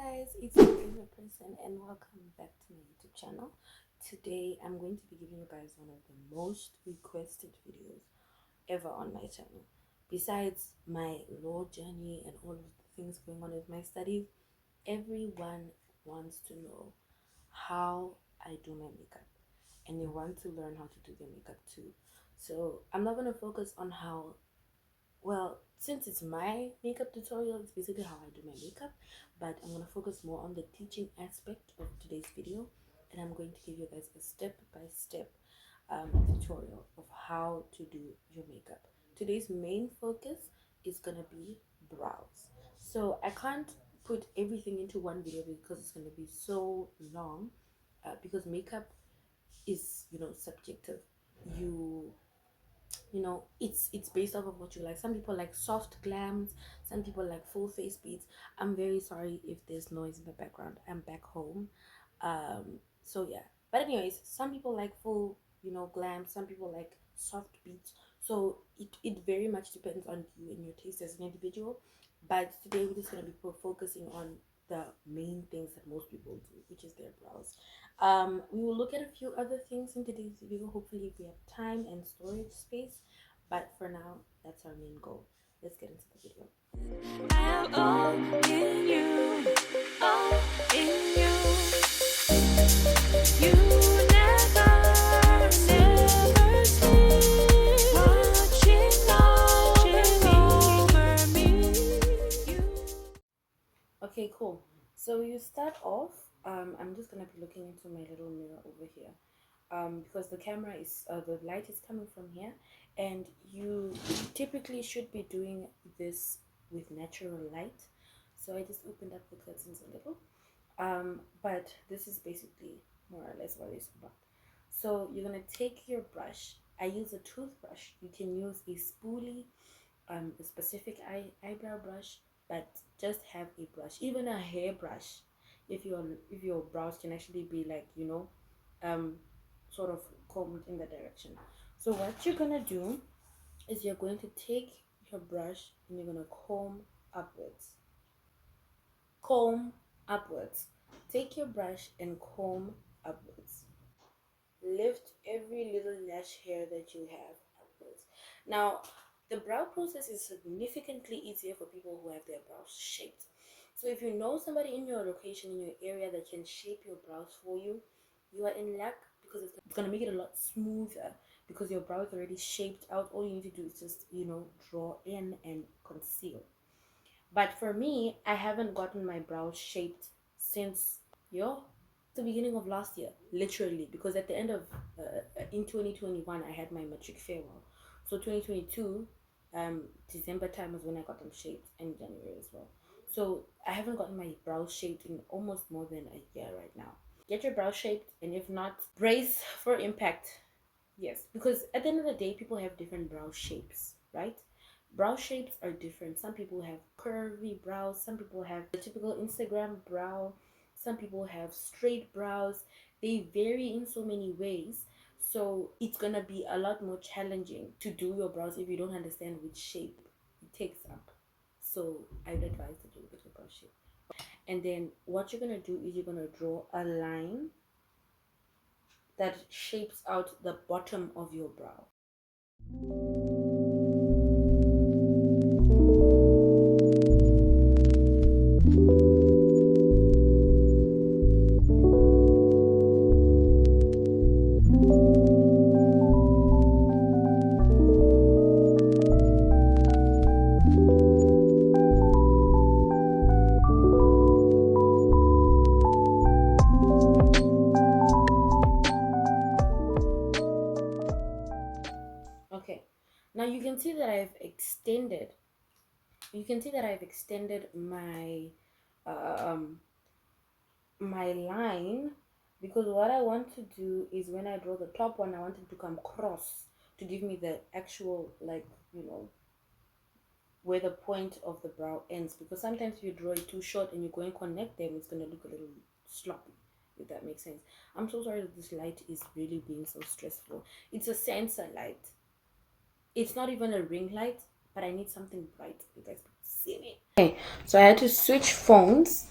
Guys, it's your favorite person and welcome back to my YouTube channel. Today I'm going to be giving you guys one of the most requested videos ever on my channel. Besides my law journey and all of the things going on with my studies, everyone wants to know how I do my makeup and they want to learn how to do their makeup too. So I'm not going to focus on how, well, since it's my makeup tutorial, it's basically how I do my makeup, but I'm going to focus more on the teaching aspect of today's video, and I'm going to give you guys a step-by-step tutorial of how to do your makeup. Today's main focus is going to be brows. So I can't put everything into one video because it's going to be so long, because makeup is, subjective. It's based off of what you like. Some people like soft glams, some people like full face beats. I'm very sorry if there's noise in the background. I'm back home. So yeah, but anyways, some people like full, glam, some people like soft beats. So it very much depends on you and your taste as an individual. But today we're just going to be focusing on the main things that most people do, which is their brows. We will look at a few other things in today's video, hopefully if we have time and storage space, but for now that's our main goal. Let's get into the video. I am all in you, all in you. You never sleep, watching over me. Okay, cool. So you start off, I'm just gonna be looking into my little mirror over here, because the camera is the light is coming from here, and you typically should be doing this with natural light. So I just opened up the curtains a little, but this is basically more or less what it's about. So you're gonna take your brush. I use a toothbrush. You can use a spoolie, a specific eyebrow brush, but just have a brush, even a hairbrush, if your brows can actually be like, sort of combed in that direction. So what you're gonna do is you're going to take your brush and you're gonna comb upwards. Take your brush and comb upwards. Lift every little lash hair that you have upwards. Now, the brow process is significantly easier for people who have their brows shaped. So if you know somebody in your location, in your area, that can shape your brows for you, you are in luck, because it's going to make it a lot smoother, because your brow is already shaped out. All you need to do is just, draw in and conceal. But for me, I haven't gotten my brows shaped since the beginning of last year, literally, because at the end of in 2021 I had my matric farewell. So 2022 December time was when I got them shaped, and January as well. So I haven't gotten my brows shaped in almost more than a year right now. Get your brows shaped, and if not, brace for impact. Yes, because at the end of the day, people have different brow shapes, right? Brow shapes are different. Some people have curvy brows, some people have the typical Instagram brow, some people have straight brows. They vary in so many ways. So it's gonna be a lot more challenging to do your brows if you don't understand which shape it takes up. So I'd advise that you look at your brow shape. And then what you're gonna do is you're gonna draw a line that shapes out the bottom of your brow. Okay, now you can see that I've extended my my line, because what I want to do is when I draw the top one, I want it to come cross to give me the actual, like, where the point of the brow ends, because sometimes if you draw it too short and you go and connect them, it's going to look a little sloppy, if that makes sense. I'm so sorry that this light is really being so stressful. It's a sensor light. It's not even a ring light, but I need something bright. You guys can see me. Okay, so I had to switch phones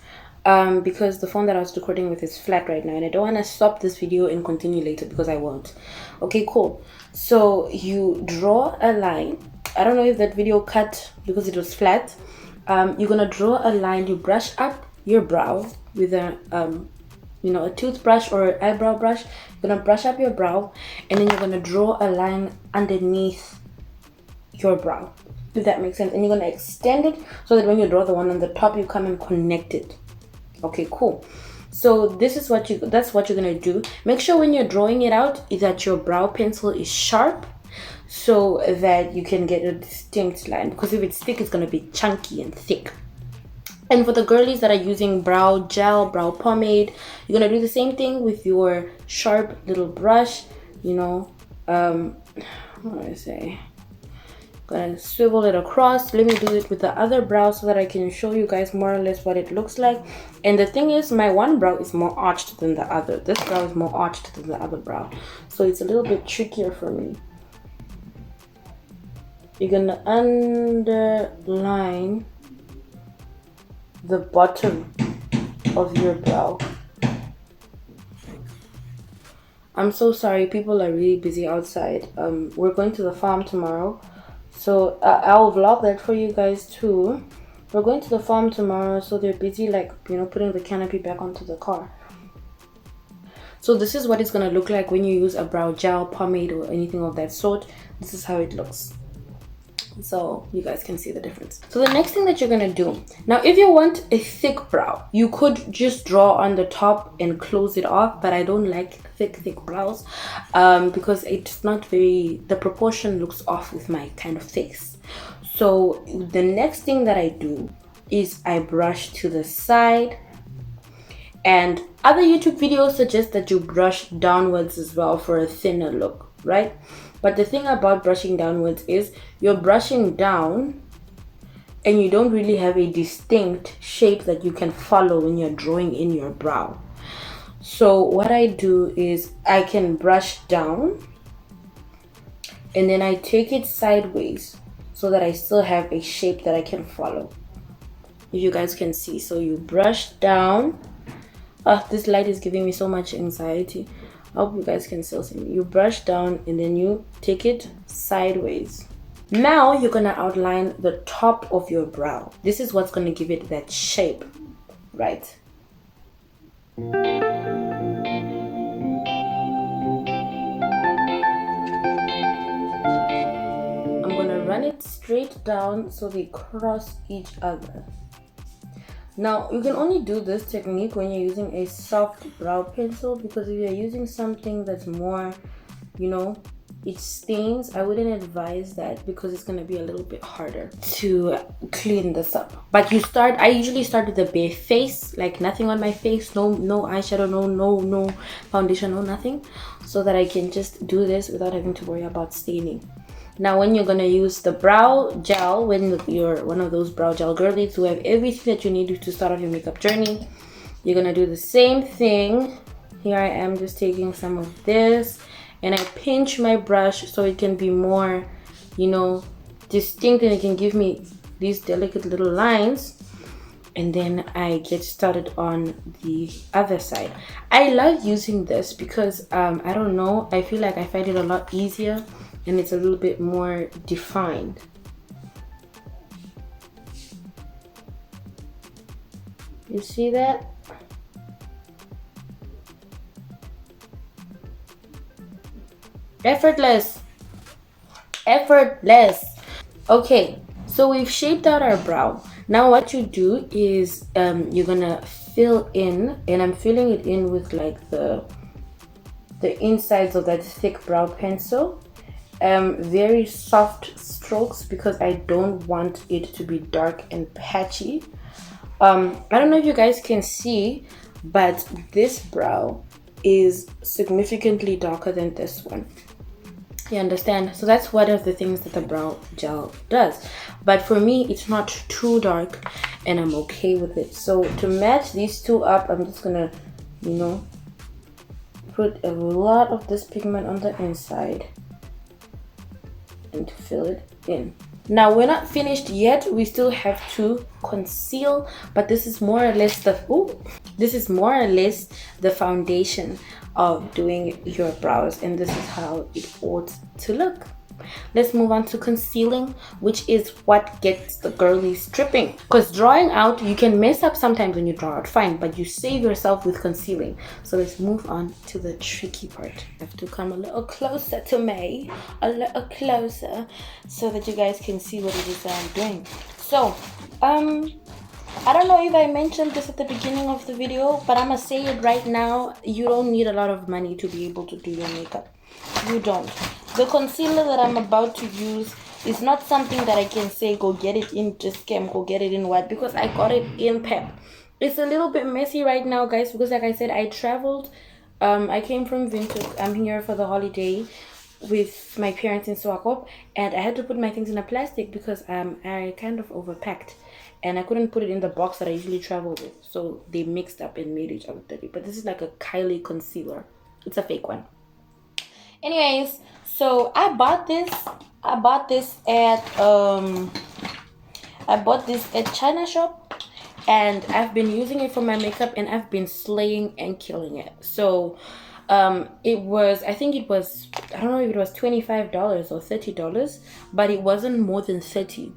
because the phone that I was recording with is flat right now, and I don't want to stop this video and continue later because I won't. Okay, cool. So you draw a line. I don't know if that video cut because it was flat. You're gonna draw a line. You brush up your brow with a a toothbrush or eyebrow brush. You're gonna brush up your brow, and then you're gonna draw a line underneath your brow, if that makes sense. And you're gonna extend it so that when you draw the one on the top, you come and connect it. Okay, cool. So this is that's what you're gonna do. Make sure when you're drawing it out is that your brow pencil is sharp, so that you can get a distinct line, because if it's thick, it's gonna be chunky and thick. And for the girlies that are using brow gel, brow pomade, you're gonna do the same thing with your sharp little brush. What do I say? Gonna swivel it across. Let me do it with the other brow so that I can show you guys more or less what it looks like. And the thing is, my one brow is more arched than the other. This brow is more arched than the other brow, so it's a little bit trickier for me. You're gonna underline the bottom of your brow. I'm so sorry, people are really busy outside. We're going to the farm tomorrow, so I'll vlog that for you guys too. We're going to the farm tomorrow, so they're busy putting the canopy back onto the car. So this is what it's gonna look like when you use a brow gel, pomade, or anything of that sort. This is how it looks, so you guys can see the difference. So the next thing that you're gonna do now, if you want a thick brow, you could just draw on the top and close it off, but I don't like thick brows because it's not the proportion looks off with my kind of face. So the next thing that I do is I brush to the side, and other YouTube videos suggest that you brush downwards as well for a thinner look, right? But the thing about brushing downwards is you're brushing down and you don't really have a distinct shape that you can follow when you're drawing in your brow. So what I do is I can brush down and then I take it sideways so that I still have a shape that I can follow, if you guys can see. So you brush down. This light is giving me so much anxiety. I hope you guys can still see me. You brush down and then you take it sideways. Now you're gonna outline the top of your brow. This is what's gonna give it that shape, right? I'm gonna run it straight down so they cross each other. Now, you can only do this technique when you're using a soft brow pencil, because if you're using something that's more, it stains, I wouldn't advise that, because it's going to be a little bit harder to clean this up. But I usually start with the bare face, like nothing on my face, no eyeshadow, no foundation, no nothing, so that I can just do this without having to worry about staining. Now, when you're going to use the brow gel, when you're one of those brow gel girlies who have everything that you need to start off your makeup journey, you're going to do the same thing. Here I am just taking some of this and I pinch my brush so it can be more, distinct, and it can give me these delicate little lines. And then I get started on the other side. I love using this because, I don't know, I feel like I find it a lot easier and it's a little bit more defined. You see that? Effortless. Okay, so we've shaped out our brow. Now what you do is you're gonna fill in, and I'm filling it in with like the insides of that thick brow pencil. Very soft strokes because I don't want it to be dark and patchy. I don't know if you guys can see, but this brow is significantly darker than this one. You understand? So that's one of the things that the brow gel does. But for me, it's not too dark and I'm okay with it. So to match these two up, I'm just gonna, put a lot of this pigment on the inside and to fill it in. Now we're not finished yet. We still have to conceal, but this is more or less the foundation of doing your brows, and this is how it ought to look. Let's move on to concealing, which is what gets the girlies tripping. Because drawing out, you can mess up sometimes when you draw out, fine, but you save yourself with concealing. So let's move on to the tricky part. I have to come a little closer to me, a little closer, so that you guys can see what it is that I'm doing. So, I don't know if I mentioned this at the beginning of the video, but I'm gonna say it right now. You don't need a lot of money to be able to do your makeup. You don't. The concealer that I'm about to use is not something that I can say go get it in Just Cam, go get it in what, because I got it in Pep. It's a little bit messy right now, guys, because like I said, I traveled. I came from Windhoek. I'm here for the holiday with my parents in Swakop, and I had to put my things in a plastic because I kind of overpacked, and I couldn't put it in the box that I usually travel with, so they mixed up and made each other dirty. But this is like a Kylie concealer. It's a fake one. Anyways, so I bought this at China shop, and I've been using it for my makeup, and I've been slaying and killing it. So it was, I think it was, I don't know if it was $25 or $30, but it wasn't more than 30,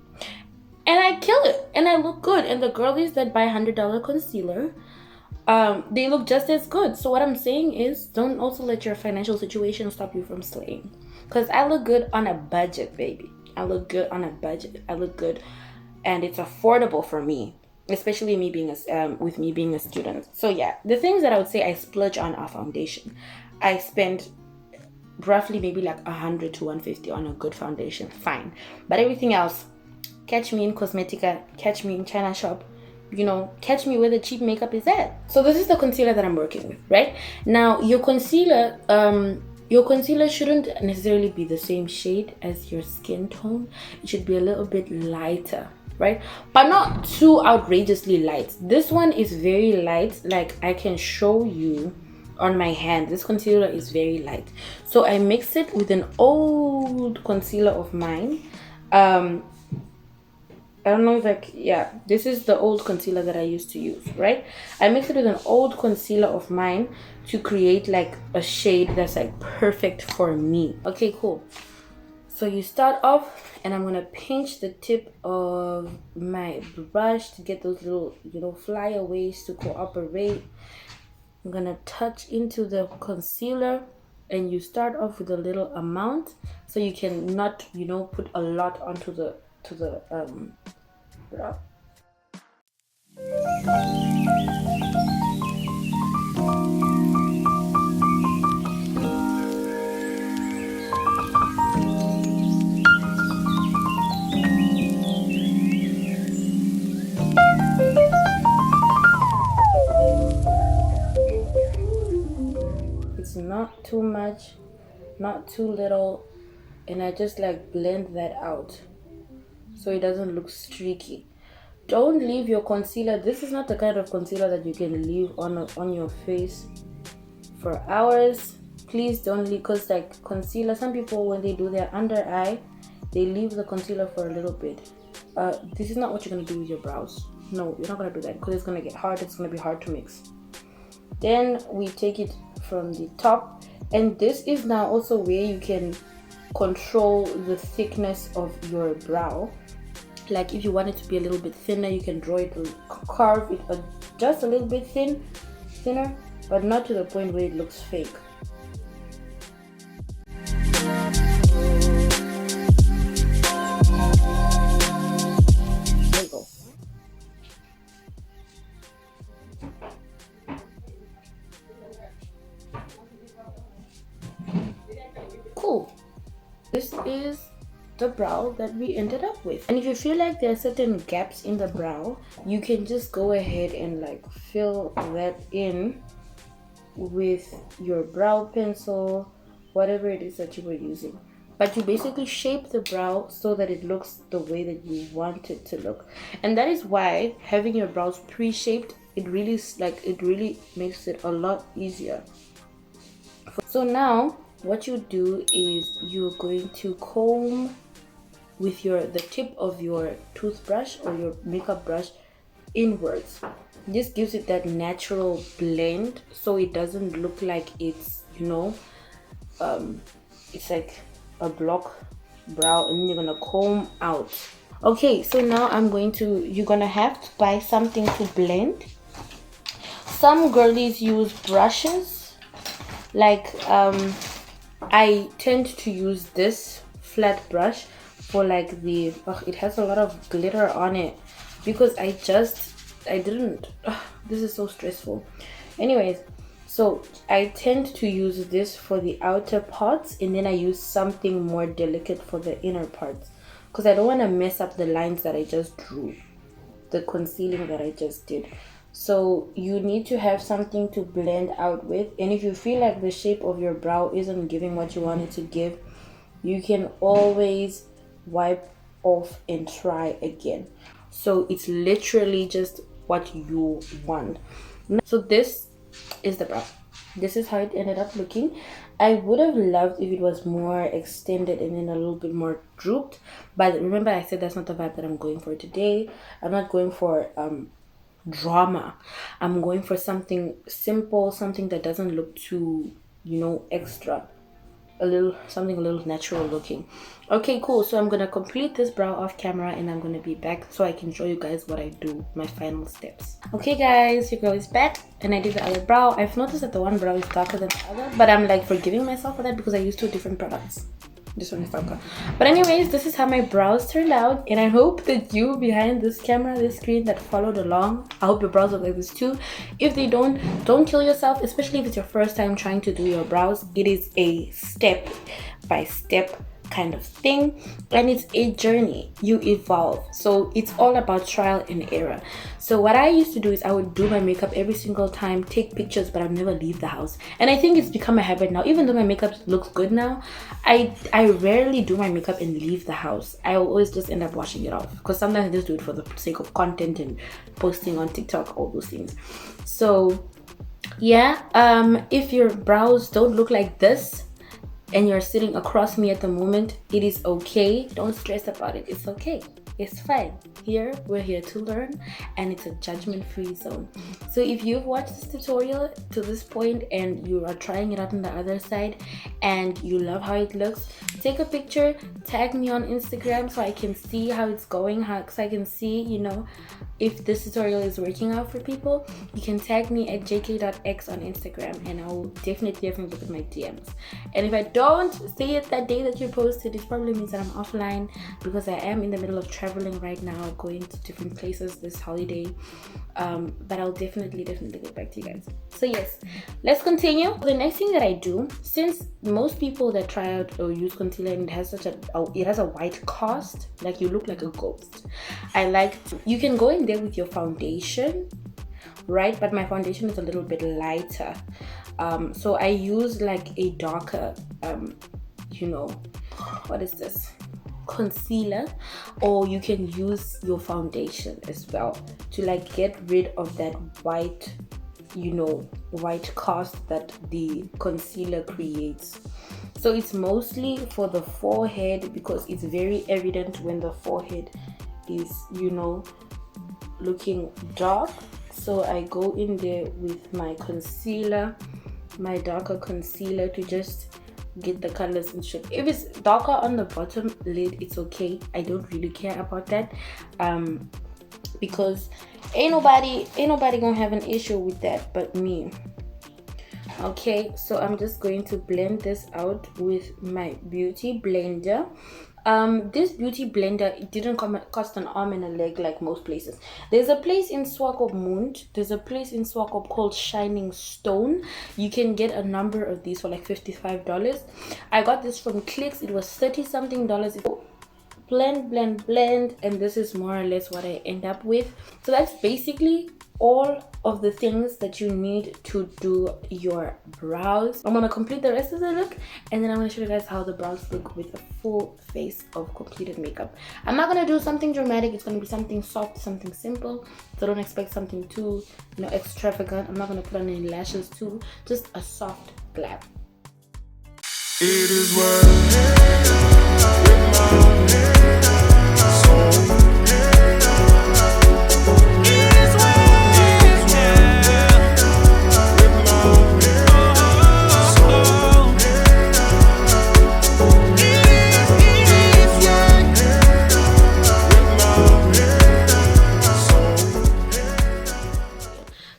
and I kill it, and I look good. And the girlies that buy $100 concealer, they look just as good. So what I'm saying is, don't also let your financial situation stop you from slaying, because I look good on a budget, baby. I look good on a budget. I look good, and it's affordable for me, especially me being with me being a student. So yeah, the things that I would say I splurge on are foundation. I spend roughly maybe like 100 to 150 on a good foundation, fine. But everything else, catch me in Cosmetica, catch me in China shop, you know, catch me where the cheap makeup is at. So this is the concealer that I'm working with, right? Now your concealer shouldn't necessarily be the same shade as your skin tone. It should be a little bit lighter, right? But not too outrageously light. This one is very light. Like, I can show you on my hand, this concealer is very light. So I mixed it with an old concealer of mine. I don't know if this is the old concealer that I used to use, right? I mixed it with an old concealer of mine to create like a shade that's like perfect for me. Okay, cool. So you start off, and I'm gonna pinch the tip of my brush to get those little, flyaways to cooperate. I'm gonna touch into the concealer, and you start off with a little amount, so you can not, put a lot onto the brow. It's not too much, not too little, and I just like blend that out so it doesn't look streaky. Don't leave your concealer. This is not the kind of concealer that you can leave on your face for hours. Please don't leave, because like concealer, some people when they do their under eye, they leave the concealer for a little bit. This is not what you're gonna do with your brows. No, you're not gonna do that, because it's gonna get hard. It's gonna be hard to mix. Then we take it from the top, and this is now also where you can control the thickness of your brow. Like if you want it to be a little bit thinner, you can draw it, carve it just a little bit thinner, but not to the point where it looks fake. There you go. Cool. This is the brow that we ended up with. And if you feel like there are certain gaps in the brow, you can just go ahead and like fill that in with your brow pencil, whatever it is that you were using. But you basically shape the brow so that it looks the way that you want it to look. And that is why having your brows pre-shaped, it really makes it a lot easier. So now what you do is you're going to comb with the tip of your toothbrush or your makeup brush inwards. This gives it that natural blend, so it doesn't look like it's, you know, it's like a block brow, and then you're gonna comb out. Okay, so now you're gonna have to buy something to blend. Some girlies use brushes, like I tend to use this flat brush for like it has a lot of glitter on it, because this is so stressful. Anyways, so I tend to use this for the outer parts, and then I use something more delicate for the inner parts, because I don't want to mess up the lines that I just drew, the concealing that I just did. So you need to have something to blend out with, and if you feel like the shape of your brow isn't giving what you want it to give, you can always wipe off and try again. So it's literally just what you want. So this is the brow. This is how it ended up looking. I would have loved if it was more extended and then a little bit more drooped, but remember I said that's not the vibe that I'm going for today. I'm not going for drama. I'm going for something simple, something that doesn't look too, you know, extra, something a little natural looking. Okay, cool. So I'm gonna complete this brow off camera, and I'm gonna be back so I can show you guys what I do, my final steps. Okay guys, your girl is back, and I did the other brow. I've noticed that the one brow is darker than the other, but I'm like forgiving myself for that because I used 2 different products. This one is darker. But anyways, this is how my brows turned out, and I hope that you behind this camera, this screen, that followed along, I hope your brows look like this too. If they don't kill yourself, especially if it's your first time trying to do your brows. It is a step-by-step kind of thing, and it's a journey. You evolve, so it's all about trial and error. So what I used to do is I would do my makeup every single time, take pictures, but I'd never leave the house. And I think it's become a habit now. Even though my makeup looks good now, I rarely do my makeup and leave the house. I always just end up washing it off, because sometimes I just do it for the sake of content and posting on TikTok, all those things. So yeah, if your brows don't look like this and you're sitting across me at the moment, it is okay. Don't stress about it. It's okay. It's fine. We're here to learn, and it's a judgment-free zone. So if you've watched this tutorial to this point and you are trying it out on the other side and you love how it looks, take a picture, tag me on Instagram so I can see how it's going, so I can see, you know, if this tutorial is working out for people. You can tag me at jk.x on Instagram, and I will definitely look at my DMs. And if I don't see it that day that you posted, it probably means that I'm offline, because I am in the middle of traveling right now, going to different places this holiday. But I'll definitely get back to you guys. So yes, let's continue. The next thing that I do, since most people that try out or use concealer and it has a white cast, like you look like a ghost, you can go in there with your foundation, right? But my foundation is a little bit lighter, so I use like a darker you know, what is this, concealer, or you can use your foundation as well to like get rid of that white, you know, white cast that the concealer creates. So it's mostly for the forehead, because it's very evident when the forehead is, you know, looking dark. So I go in there with my concealer, my darker concealer, to just get the colors in shape. If it's darker on the bottom lid, it's okay. I don't really care about that, because ain't nobody gonna have an issue with that but me. Okay, so I'm just going to blend this out with my beauty blender. This beauty blender, it didn't cost an arm and a leg like most places. There's a place in Swakopmund, there's a place in Swakop called Shining Stone. You can get a number of these for like $55. I got this from Clicks. It was $30 something. Blend, and this is more or less what I end up with. So that's basically all of the things that you need to do your brows. I'm gonna complete the rest of the look, and then I'm gonna show you guys how the brows look with a full face of completed makeup. I'm not gonna do something dramatic. It's gonna be something soft, something simple, so don't expect something too, you know, extravagant. I'm not gonna put on any lashes too, just a soft glam. It is well with my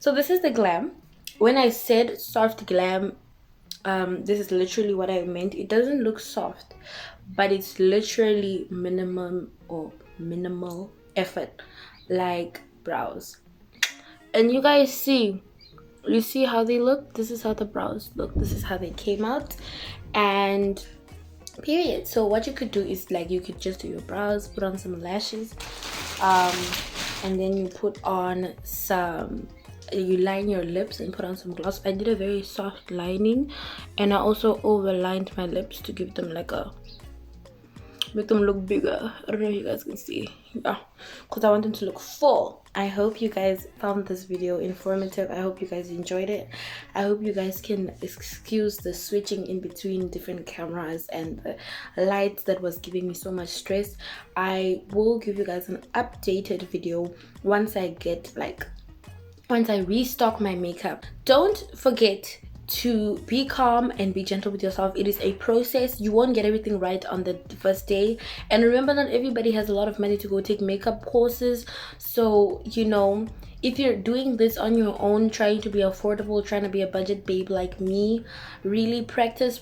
So this is the glam. When I said soft glam, this is literally what I meant. It doesn't look soft, but it's literally minimal effort, like brows. And you guys see, you see how they look. This is how the brows look. This is how they came out, and period. So what you could do is, like, you could just do your brows, put on some lashes, and then you put on some, you line your lips and put on some gloss. I did a very soft lining, and I also overlined my lips to give them like a, make them look bigger. I don't know if you guys can see. Yeah, because I want them to look full. I hope you guys found this video informative. I hope you guys enjoyed it. I hope you guys can excuse the switching in between different cameras and the lights that was giving me so much stress. I will give you guys an updated video once I get, like, once I restock my makeup. Don't forget to be calm and be gentle with yourself. It is a process. You won't get everything right on the first day, and remember, not everybody has a lot of money to go take makeup courses. So, you know, if you're doing this on your own, trying to be affordable, trying to be a budget babe like me, really practice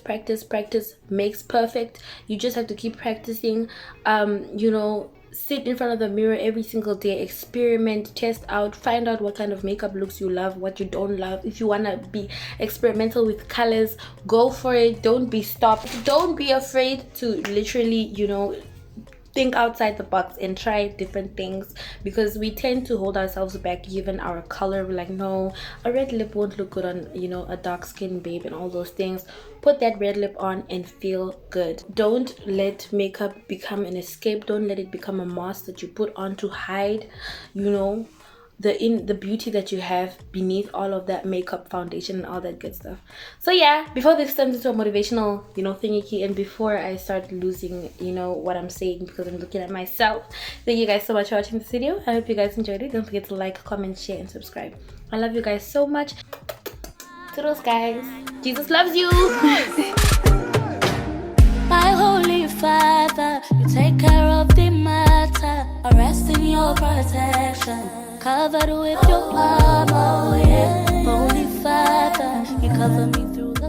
makes perfect. You just have to keep practicing. You know, sit in front of the mirror every single day, experiment, test out, find out what kind of makeup looks you love, what you don't love. If you want to be experimental with colors, go for it. Don't be stopped. Don't be afraid to literally, you know, think outside the box and try different things, because we tend to hold ourselves back given our color. We're like, no, a red lip won't look good on, you know, a dark skinned babe and all those things. Put that red lip on and feel good. Don't let makeup become an escape. Don't let it become a mask that you put on to hide, you know, the beauty that you have beneath all of that makeup, foundation, and all that good stuff. So yeah, before this turns into a motivational, you know, thingy, and before I start losing, you know, what I'm saying because I'm looking at myself, thank you guys so much for watching this video. I hope you guys enjoyed it. Don't forget to like, comment, share, and subscribe. I love you guys so much. Toodles, guys. Jesus loves you. My holy Father, you take care of the matter. I rest in your protection, covered with your armor, yeah. Holy Father, you cover me